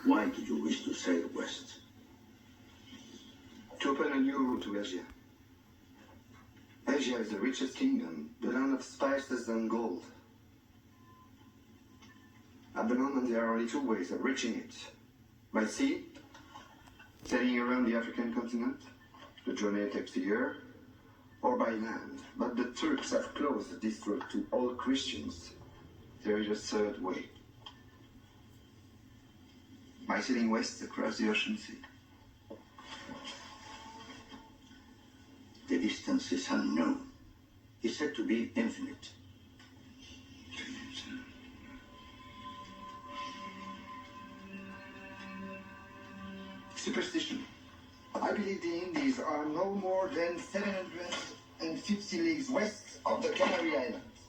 Why did you wish to sail west? To open a new route to Asia. Asia is the richest kingdom, the land of spices and gold. At the moment, there are only two ways of reaching it. By sea, sailing around the African continent, the journey takes a year, or by land. But the Turks have closed this route to all Christians. There is a third way. By sailing west across the ocean sea. The distance is unknown. It's said to be infinite. Superstition. I believe the Indies are no more than 750 leagues west of the Canary Islands.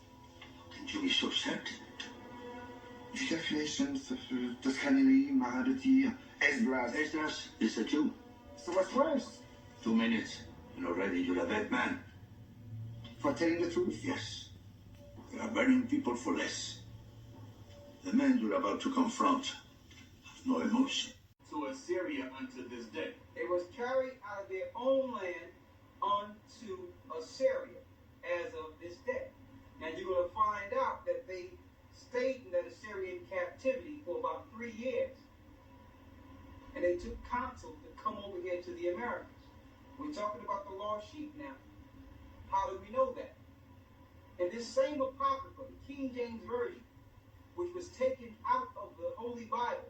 Can you be so certain? The calculations of Toscanelli, Maradotti, Esdras. Esdras, is that you? So what's worse? 2 minutes, and already you're a bad man. For telling the truth? Yes. You are burning people for less. The men you're about to confront have no emotion. To Assyria unto this day. They was carried out of their own land unto Assyria as of this day. And you're going to find out that they stayed in that Assyrian captivity for about 3 years. And they took counsel to come over here to the Americas. We're talking about the lost sheep now. How do we know that? In this same Apocrypha, the King James Version, which was taken out of the Holy Bible,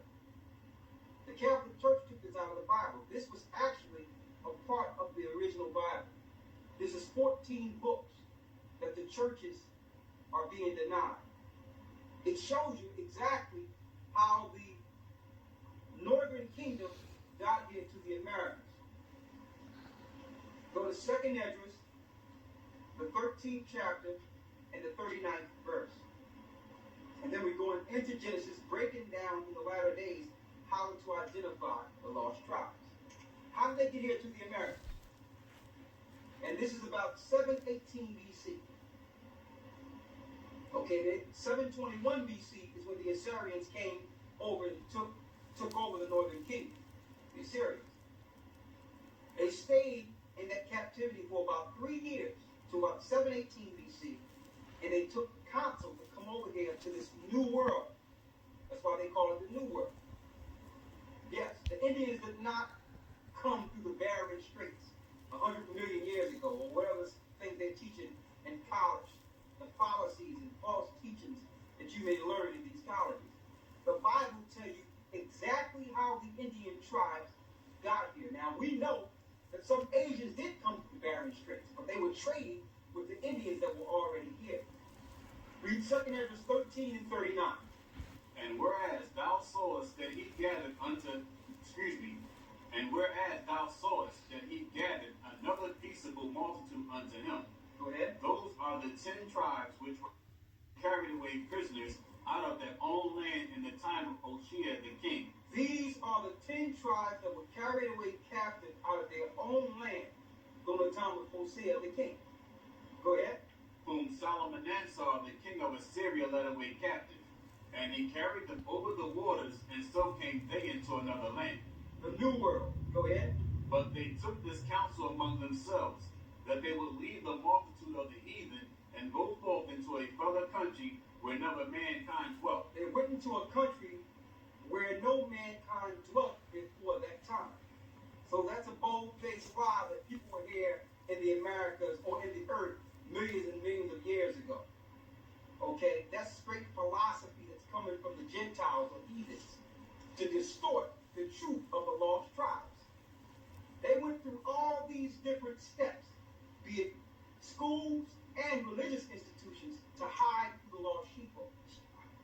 the Catholic Church took this out of the Bible. This was actually a part of the original Bible. This is 14 books that the churches are being denied. It shows you exactly how the Northern Kingdom got here to the Americas. Go to 2nd Esdras, the 13th chapter, and the 39th verse. And then we're going into Genesis, breaking down in the latter days how to identify the lost tribes. How did they get here to the Americas? And this is about 718 BC. Okay, then 721 BC is when the Assyrians came over and took over the northern kingdom, the Assyrians. They stayed in that captivity for about 3 years, to about 718 BC, and they took counsel to come over here to this new world. That's why they call it the New World. Yes, the Indians did not come through the Bering Straits 100 million years ago, or whatever things they're teaching in college, the fallacies and false teachings that you may learn in these colleges. The Bible tells you exactly how the Indian tribes got here. Now, we know that some Asians did come through the Bering Straits, but they were trading with the Indians that were already here. Read 2nd Esdras 13 and 39. And whereas thou sawest that he gathered another peaceable multitude unto him. Go ahead. Those are the 10 tribes which were carried away prisoners out of their own land in the time of Hoshea the king. These are the 10 tribes that were carried away captive out of their own land during the time of Hosea the king. Go ahead. Whom Salmanassar the king of Assyria led away captive. And he carried them over the waters, and so came they into another land. The New World. Go ahead. But they took this counsel among themselves, that they would leave the multitude of the heathen, and go forth into a further country where never mankind dwelt. They went into a country where no mankind dwelt before that time. So that's a bold-faced lie that people were here in the Americas or in the earth millions and millions of years ago. Okay, that's straight philosophy that's coming from the Gentiles or heathens to distort the truth of the lost tribes. They went through all these different steps, be it schools and religious institutions, to hide who the lost sheep are.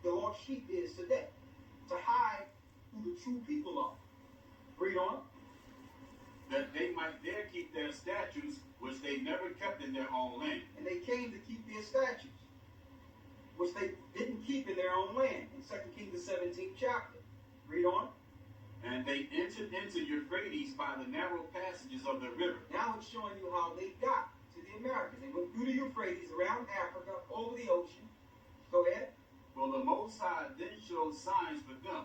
The lost sheep is today, to hide who the true people are. Read on. That they might there keep their statutes, which they never kept in their own land. And they came to keep their statutes, which they didn't keep in their own land, in 2 Kings, the 17th chapter. Read on. And they entered into Euphrates by the narrow passages of the river. Now it's showing you how they got to the Americas. They went through the Euphrates, around Africa, over the ocean. Go ahead. For the Most High then showed signs for them,